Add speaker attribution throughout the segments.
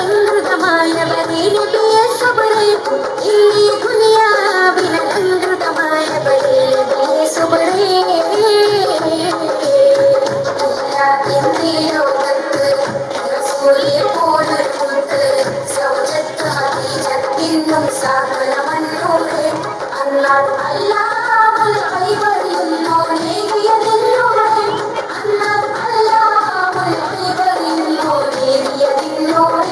Speaker 1: ദുനിയാവിനലങ്കൃതമായവനേ നബിയെ സുബ്രേ ഈ ദുനിയാവിനലങ്കൃതമായവനേ നബിയെ സുബ്രേ ഇന്ത്യ ലോകത്ത് റസൂലിനെ പോലൊരു മുത്ത് സൗജത്ത് ഹദീജത്തിനും സാകലമന്നൂറ് അല്ലാഹ് അല്ലാഹുൽ ഖൈബറിയുന്നോ നേകിയതിന്നൂറ് അല്ലാഹ് അല്ലാഹുൽ ഖൈബറിയുന്നോ നേകിയതിന്നൂറ്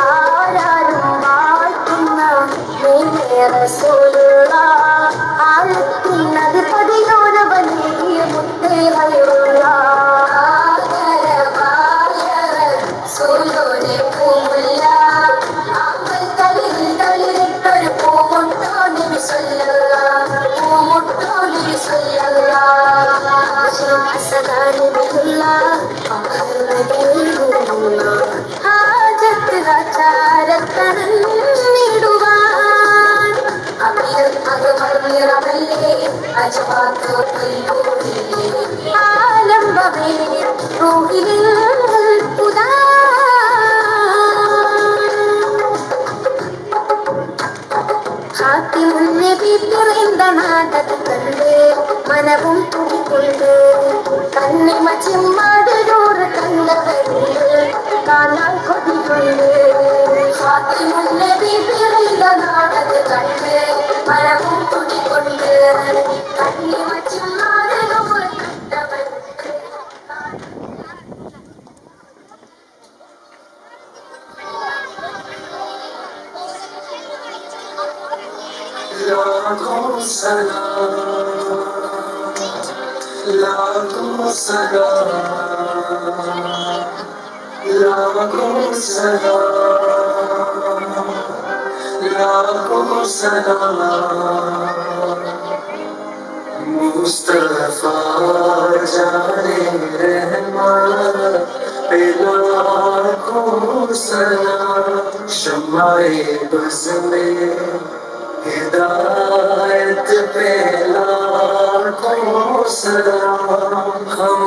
Speaker 1: ആരാരും വാഴ്ത്തുന്ന നീ റസൂലുള്ള ആലത്തുന്നത് പതിയോനവനേകിയ മുത്തേ ഹൈറുള്ള സൂര്യോനെ പൂമുല്ല ആമ്പൽ തളിരിൽ തളിരിട്ടൊരു പൂമുട്ടോ നബി സല്ലല്ലാഹ് പൂമുട്ടോ നബി സല്ലല്ലാഹ് അസദാനിബിയുള്ള ഹാജത്ത് ആചാരത്തണിടുവാൻ അകമർന്നിറമല്ലേ അജവാത്തോ ആലംബമേ റൂഹിൽ പുതാ ഹാത്തിമുന്നബി പിറந்த നാടത് കണ്ട് മനവും തുടികൊണ്ട് കണ്ണിമ ചിമ്മാടൂർ കണ്ടവരുണ്ട് കാണാൻ കൊതികൊണ്ട് ഹാത്തിമുന്നബി പിറந்த നാടത് കണ്ട് മനവും തുടികൊണ്ട് കണ്ണിമ ചിമ്മാടൂർ കണ്ടവരുണ്ട്.
Speaker 2: लाखों सलाम लाखों सलाम लाखों सलाम लाखों सलाम मुस्तफा जाने रहमान पे लाखों सलाम शम्माए बज़ में हिदायत पे लाखों सलाम हम